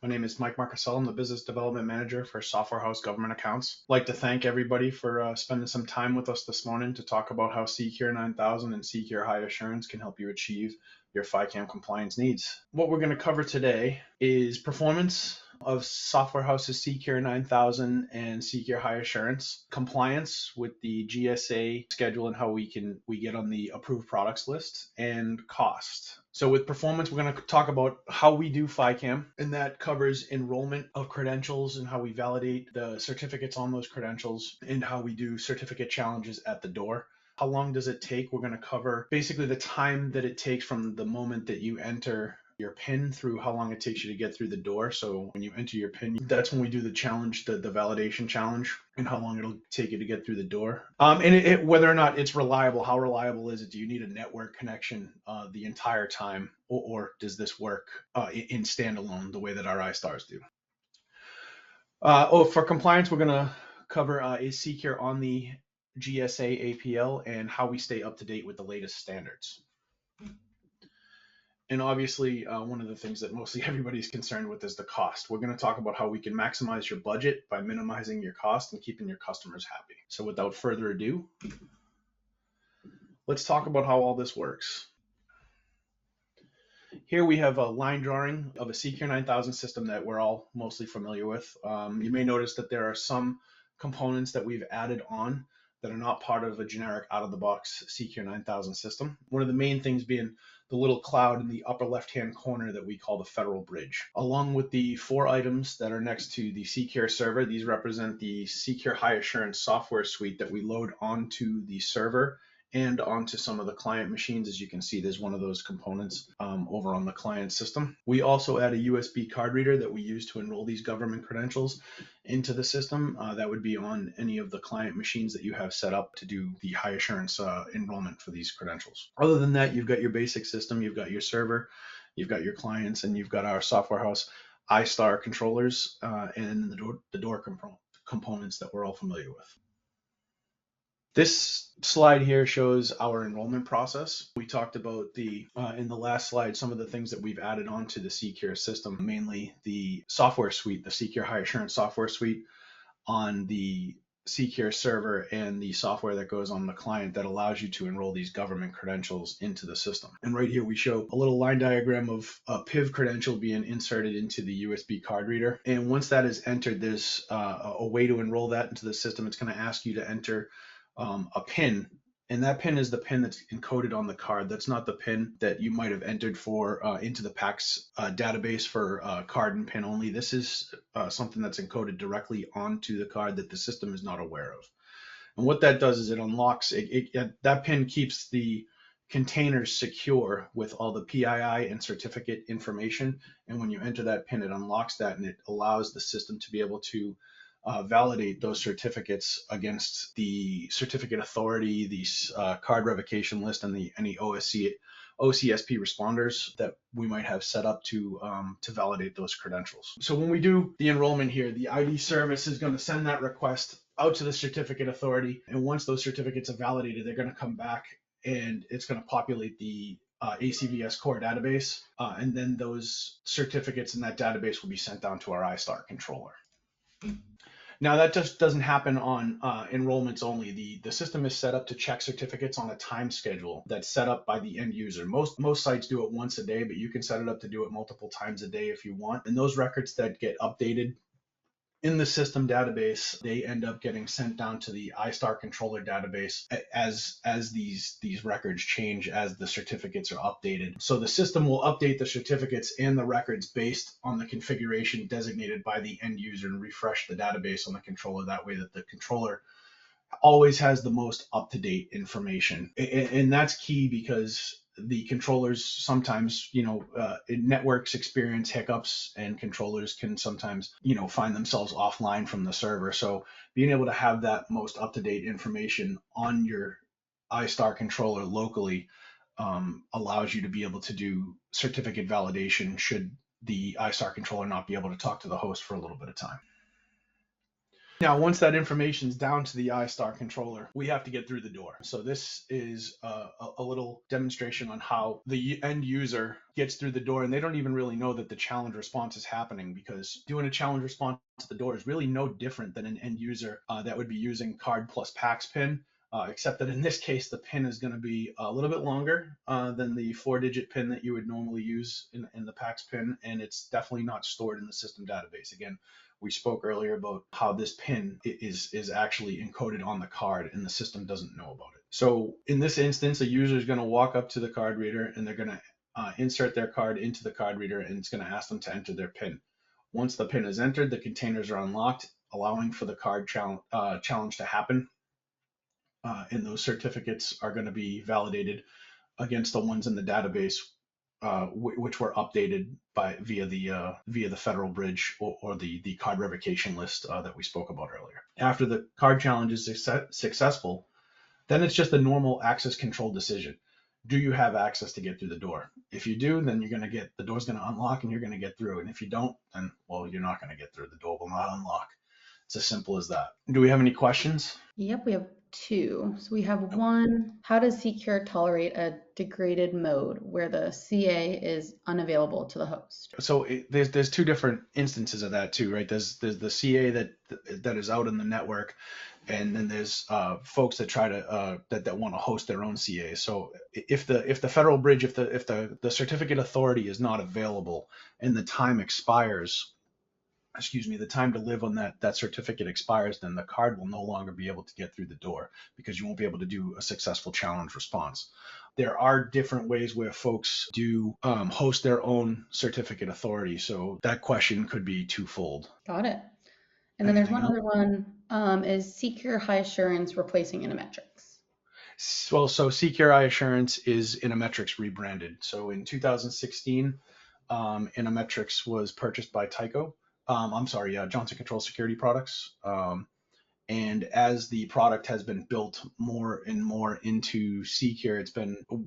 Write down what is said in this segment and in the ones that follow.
My name is Mike Marcasell. I'm the Business Development Manager for Software House Government Accounts. I'd like to thank everybody for spending some time with us this morning to talk about how CCure 9000 and CCure High Assurance can help you achieve your FICAM compliance needs. What we're going to cover today is performance of Software House's CCure 9000 and CCure High Assurance, compliance with the GSA schedule and how we get on the approved products list, and cost. So with performance, we're going to talk about how we do FICAM, and that covers enrollment of credentials and how we validate the certificates on those credentials and how we do certificate challenges at the door. How long does it take? We're going to cover basically the time that it takes from the moment that you enter your PIN through how long it takes you to get through the door. So when you enter your PIN, that's when we do the challenge, the validation challenge, and how long it'll take you to get through the door. And whether or not it's reliable, how reliable is it? Do you need a network connection the entire time, or does this work in standalone the way that our iStars do? For compliance, we're going to cover is Secure on the GSA APL and how we stay up to date with the latest standards. And obviously, one of the things that mostly everybody's concerned with is the cost. We're going to talk about how we can maximize your budget by minimizing your cost and keeping your customers happy. So without further ado, let's talk about how all this works. Here we have a line drawing of a CCure 9000 system that we're all mostly familiar with. You may notice that there are some components that we've added on that are not part of a generic out-of-the-box CCure 9000 system. One of the main things being the little cloud in the upper left-hand corner that we call the Federal Bridge. Along with the 4 items that are next to the CCure server, these represent the CCure High Assurance software suite that we load onto the server and onto some of the client machines. As you can see, there's one of those components over on the client system. We also add a USB card reader that we use to enroll these government credentials into the system. That would be on any of the client machines that you have set up to do the high assurance enrollment for these credentials. Other than that, you've got your basic system, you've got your server, you've got your clients, and you've got our software house iStar controllers and the door components that we're all familiar with. This slide here shows our enrollment process. We talked about in the last slide, some of the things that we've added onto the CCure system, mainly the software suite, the CCure High Assurance software suite on the CCure server and the software that goes on the client that allows you to enroll these government credentials into the system. And right here we show a little line diagram of a PIV credential being inserted into the USB card reader. And once that is entered, there's a way to enroll that into the system. It's going to ask you to enter a PIN, and that PIN is the PIN that's encoded on the card. That's not the PIN that you might have entered for into the PACS database for card and PIN only. This is something that's encoded directly onto the card that the system is not aware of. And what that does is it unlocks that PIN keeps the containers secure with all the PII and certificate information. And when you enter that PIN, it unlocks that and it allows the system to be able to validate those certificates against the certificate authority, the card revocation list, and any OCSP responders that we might have set up to validate those credentials. So when we do the enrollment here, the ID service is going to send that request out to the certificate authority, and once those certificates are validated, they're going to come back and it's going to populate the ACVS core database, and then those certificates in that database will be sent down to our iStar controller. Now that just doesn't happen on enrollments only. The system is set up to check certificates on a time schedule that's set up by the end user. Most sites do it once a day, but you can set it up to do it multiple times a day if you want. And those records that get updated in the system database, they end up getting sent down to the iStar controller database as these records change, as the certificates are updated. So the system will update the certificates and the records based on the configuration designated by the end user and refresh the database on the controller. That way that the controller always has the most up-to-date information. And that's key because the controllers sometimes, networks experience hiccups and controllers can sometimes, find themselves offline from the server. So being able to have that most up-to-date information on your iStar controller locally allows you to be able to do certificate validation, should the iStar controller not be able to talk to the host for a little bit of time. Now, once that information's down to the iStar controller, we have to get through the door. So this is a little demonstration on how the end user gets through the door, and they don't even really know that the challenge response is happening, because doing a challenge response at the door is really no different than an end user that would be using card plus PAX pin. Except that in this case, the pin is going to be a little bit longer than the 4-digit pin that you would normally use in the PAX pin, and it's definitely not stored in the system database. Again, we spoke earlier about how this pin is actually encoded on the card, and the system doesn't know about it. So in this instance, a user is going to walk up to the card reader, and they're going to insert their card into the card reader, and it's going to ask them to enter their pin. Once the pin is entered, the containers are unlocked, allowing for the card challenge to happen. And those certificates are going to be validated against the ones in the database, which were updated via the federal bridge or the card revocation list that we spoke about earlier. After the card challenge is successful, then it's just a normal access control decision. Do you have access to get through the door? If you do, then the door's going to unlock and you're going to get through. And if you don't, then, well, you're not going to get through. The door will not unlock. It's as simple as that. Do we have any questions? Yep, we have two. So we have one, how does Secure tolerate a degraded mode where the CA is unavailable to the host? So there's two different instances of that too, right? There's the CA that is out in the network, and then there's folks that try to that want to host their own CA. So if the federal bridge, if the certificate authority is not available and the time expires, the time to live on that certificate expires, then the card will no longer be able to get through the door, because you won't be able to do a successful challenge response. There are different ways where folks do host their own certificate authority. So that question could be twofold. Got it. And then there's Anything one else? other one, is Secure High Assurance replacing Inometrics? Well, so CQRI Assurance is Inometrics rebranded. So in 2016, Inometrics was purchased by Tyco. Johnson Control Security Products. And as the product has been built more and more into Secure,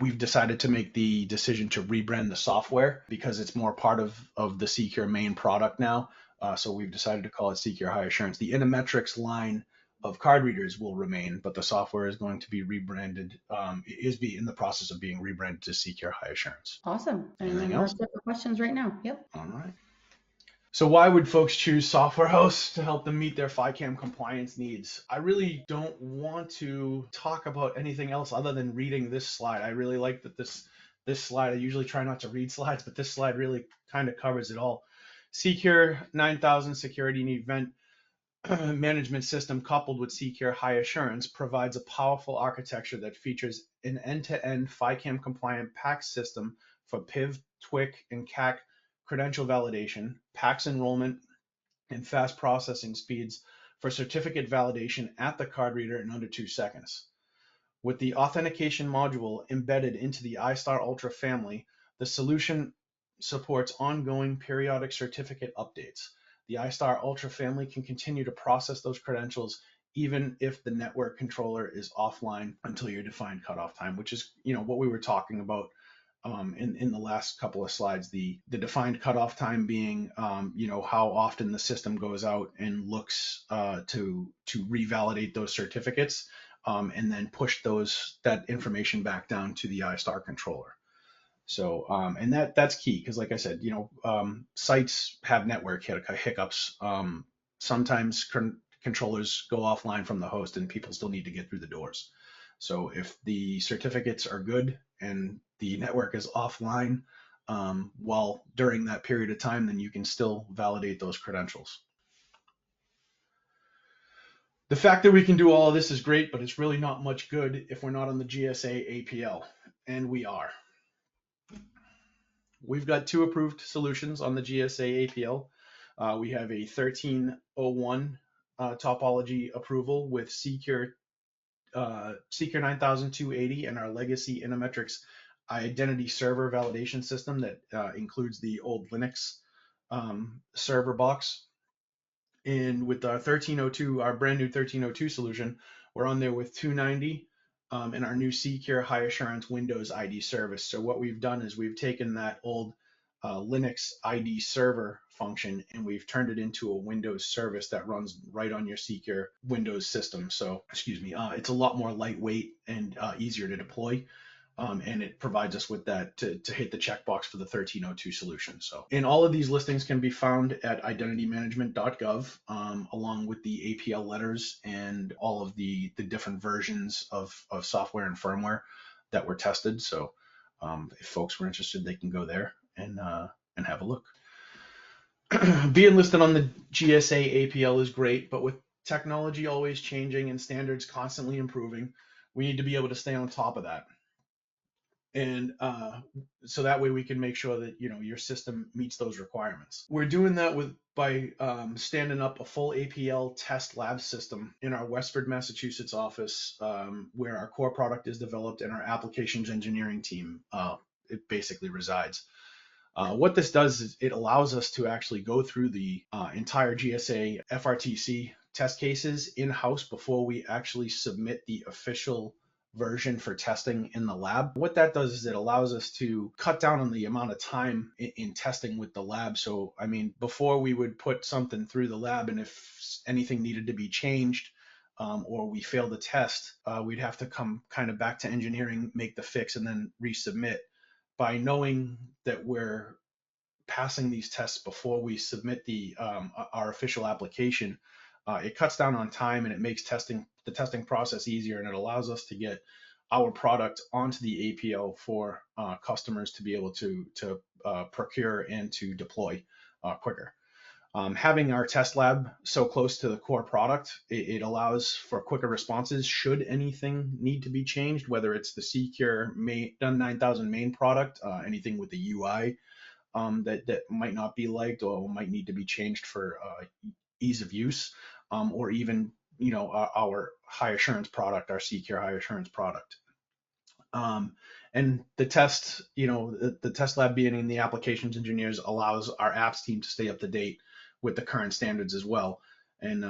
we've decided to make the decision to rebrand the software, because it's more part of the Secure main product now. So we've decided to call it Secure High Assurance. The Inometrics line of card readers will remain, but the software is going to be rebranded, in the process of being rebranded to Secure High Assurance. Awesome. Anything And else? that's it for questions right now. Yep. All right. So why would folks choose software hosts to help them meet their FICAM compliance needs? I really don't want to talk about anything else other than reading this slide. I really like that this slide, I usually try not to read slides, but this slide really kind of covers it all. Secure 9000 security and event management system coupled with Secure High Assurance provides a powerful architecture that features an end-to-end FICAM compliant PAX system for PIV, TWIC, and CAC credential validation, PAX enrollment, and fast processing speeds for certificate validation at the card reader in under 2 seconds. With the authentication module embedded into the iStar Ultra family, the solution supports ongoing periodic certificate updates. The iStar Ultra family can continue to process those credentials even if the network controller is offline until your defined cutoff time, which is what we were talking about in the last couple of slides. The defined cutoff time being how often the system goes out and looks to revalidate those certificates, and then push that information back down to the iStar controller. So and that's key, because like I said, sites have network hiccups. Sometimes controllers go offline from the host and people still need to get through the doors. So if the certificates are good and the network is offline while during that period of time, then you can still validate those credentials. The fact that we can do all of this is great, but it's really not much good if we're not on the GSA APL, and we are. We've got 2 approved solutions on the GSA APL. We have a 1301 topology approval with Secure 9280 and our legacy Inometrics identity server validation system that includes the old Linux server box. And with our 1302, our brand new 1302 solution, we're on there with 290 and our new Secure High Assurance Windows ID service. So what we've done is we've taken that old Linux ID server function, and we've turned it into a Windows service that runs right on your Secure Windows system. So, excuse me, it's a lot more lightweight and easier to deploy. And it provides us with that to hit the checkbox for the 1302 solution. So, and all of these listings can be found at identitymanagement.gov, along with the APL letters and all of the different versions of software and firmware that were tested. So, if folks were interested, they can go there and have a look. Being listed on the GSA APL is great, but with technology always changing and standards constantly improving, we need to be able to stay on top of that. And so that way we can make sure that your system meets those requirements. We're doing that by standing up a full APL test lab system in our Westford, Massachusetts office, where our core product is developed and our applications engineering team it basically resides. What this does is it allows us to actually go through the entire GSA FRTC test cases in-house before we actually submit the official version for testing in the lab. What that does is it allows us to cut down on the amount of time in testing with the lab. So, I mean, before we would put something through the lab, and if anything needed to be changed or we failed the test, we'd have to come kind of back to engineering, make the fix, and then resubmit. By knowing that we're passing these tests before we submit our official application, it cuts down on time and it makes the testing process easier, and it allows us to get our product onto the APL for customers to be able to procure and to deploy quicker. Having our test lab so close to the core product, it allows for quicker responses should anything need to be changed, whether it's the Secure 9000 main product, anything with the UI that might not be liked or might need to be changed for ease of use, or even our high assurance product, our Secure high assurance product. And the test, the test lab being in the applications engineers allows our apps team to stay up to date with the current standards as well, and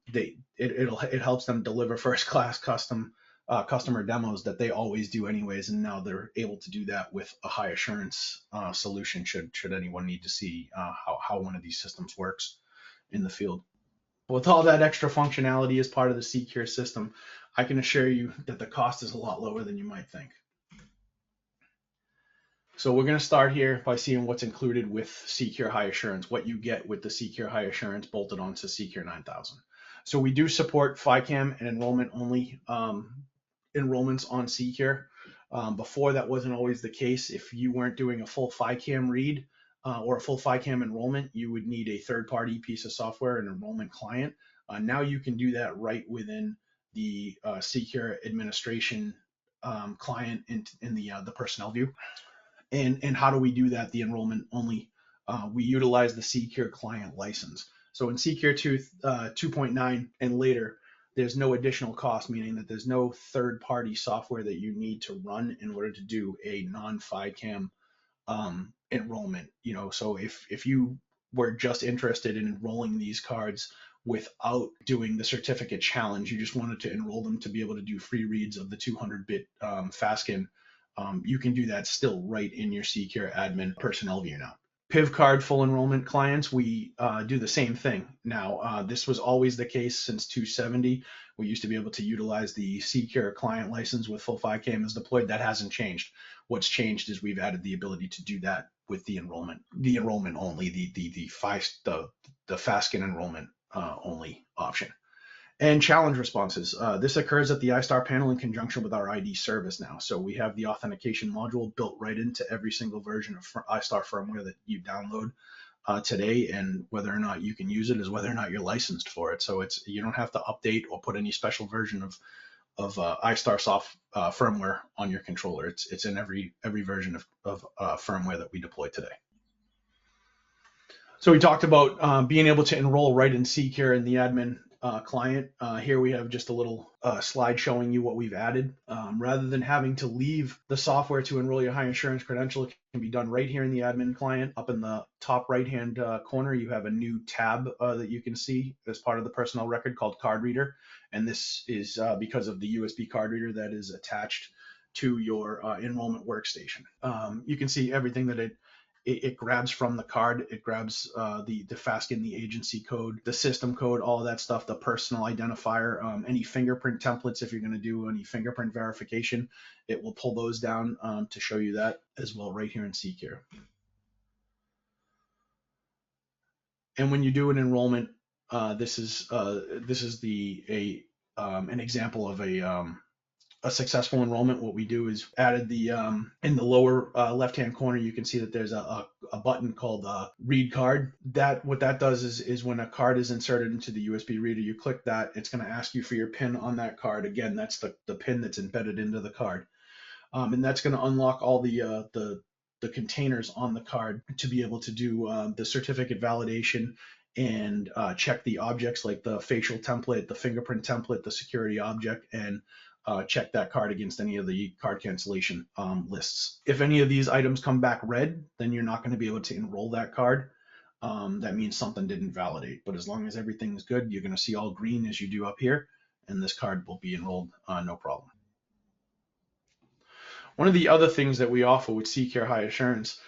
it helps them deliver first class customer demos that they always do anyways, and now they're able to do that with a high assurance solution should anyone need to see how one of these systems works in the field. With all that extra functionality as part of the Secure system, I can assure you that the cost is a lot lower than you might think. So we're going to start here by seeing what's included with Secure High Assurance, what you get with the Secure High Assurance bolted onto Secure 9000. So we do support FICAM and enrollment only enrollments on Secure. Before, that wasn't always the case. If you weren't doing a full FICAM read or a full FICAM enrollment, you would need a third-party piece of software, an enrollment client. Now you can do that right within the Secure administration client in the personnel view. And how do we do that? The enrollment only. We utilize the Secure client license. So in Secure 2.9 and later, there's no additional cost, meaning that there's no third-party software that you need to run in order to do a non-FICAM enrollment. So if you were just interested in enrolling these cards without doing the certificate challenge, you just wanted to enroll them to be able to do free reads of the 200-bit FASCN, you can do that still right in your Secure admin personnel view now. PIV card full enrollment clients, we do the same thing. Now, this was always the case since 270. We used to be able to utilize the Secure client license with full FICAM as deployed. That hasn't changed. What's changed is we've added the ability to do that with the enrollment only, the FASCN enrollment only option. And challenge responses. This occurs at the iStar panel in conjunction with our ID service now. So we have the authentication module built right into every single version of iStar firmware that you download today, and whether or not you can use it is whether or not you're licensed for it. So you don't have to update or put any special version of iStar soft firmware on your controller. It's in every version of firmware that we deploy today. So we talked about being able to enroll right in Secure in the admin client. Here we have just a little slide showing you what we've added. Rather than having to leave the software to enroll your high insurance credential, it can be done right here in the admin client. Up in the top right-hand corner, you have a new tab that you can see as part of the personnel record called Card Reader. And this is because of the USB card reader that is attached to your enrollment workstation. You can see everything that it grabs from the card. It grabs the FASCAM, the agency code, the system code, all of that stuff, the personal identifier, any fingerprint templates. If you're going to do any fingerprint verification, it will pull those down to show you that as well right here in Secure. And when you do an enrollment, this is an example of a successful enrollment. What we do is added the in the lower left-hand corner, you can see that there's a button called read card. What that does is when a card is inserted into the USB reader, you click that, it's going to ask you for your PIN on that card. Again, that's the PIN that's embedded into the card. And that's going to unlock all the containers on the card to be able to do the certificate validation and check the objects like the facial template, the fingerprint template, the security object, and check that card against any of the card cancellation lists. If any of these items come back red, then you're not going to be able to enroll that card. That means something didn't validate. But as long as everything's good, you're going to see all green as you do up here, and this card will be enrolled no problem. One of the other things that we offer with Secure High Assurance,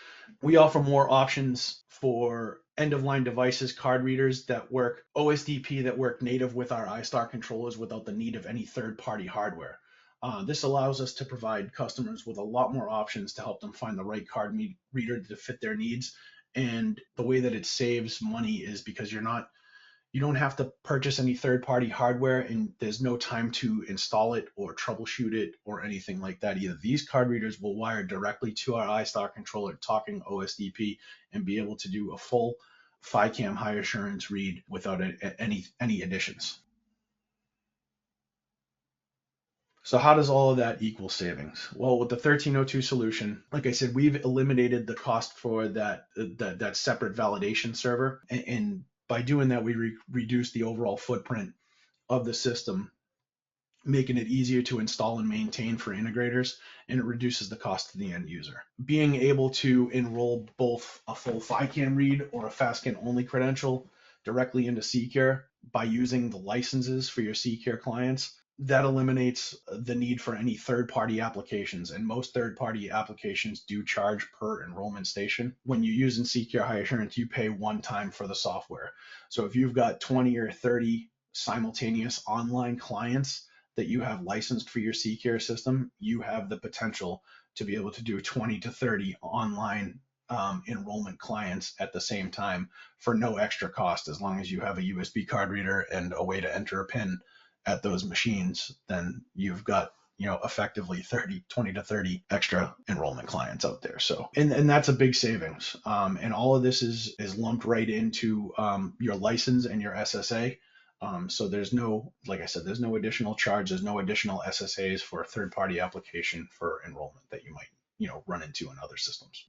we offer more options for end-of-line devices, card readers that work OSDP, that work native with our iStar controllers without the need of any third-party hardware. This allows us to provide customers with a lot more options to help them find the right card reader to fit their needs. And the way that it saves money is because you don't have to purchase any third-party hardware, and there's no time to install it or troubleshoot it or anything like that either. These card readers will wire directly to our iStar controller talking OSDP and be able to do a full FICAM high assurance read without any additions. So how does all of that equal savings? Well, with the 1302 solution, like I said, we've eliminated the cost for that separate validation server, and by doing that, we reduce the overall footprint of the system, making it easier to install and maintain for integrators, and it reduces the cost to the end user. Being able to enroll both a full FICAM read or a FASCAM only credential directly into Secure by using the licenses for your Secure clients, that eliminates the need for any third-party applications, and most third-party applications do charge per enrollment station. When you're using Secure High Assurance, you pay one time for the software. So if you've got 20 or 30 simultaneous online clients that you have licensed for your Secure system, you have the potential to be able to do 20 to 30 online enrollment clients at the same time for no extra cost. As long as you have a USB card reader and a way to enter a PIN at those machines, then you've got effectively 20 to 30 extra enrollment clients out there. So and that's a big savings, and all of this is lumped right into your license and your SSA. So there's no, like I said, there's no additional charge, there's no additional SSAs for a third-party application for enrollment that you might run into in other systems.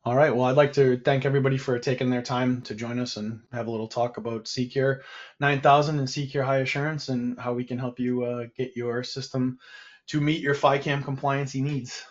All right. Well, I'd like to thank everybody for taking their time to join us and have a little talk about Secure 9000 and Secure High Assurance and how we can help you get your system to meet your FICAM compliancy needs.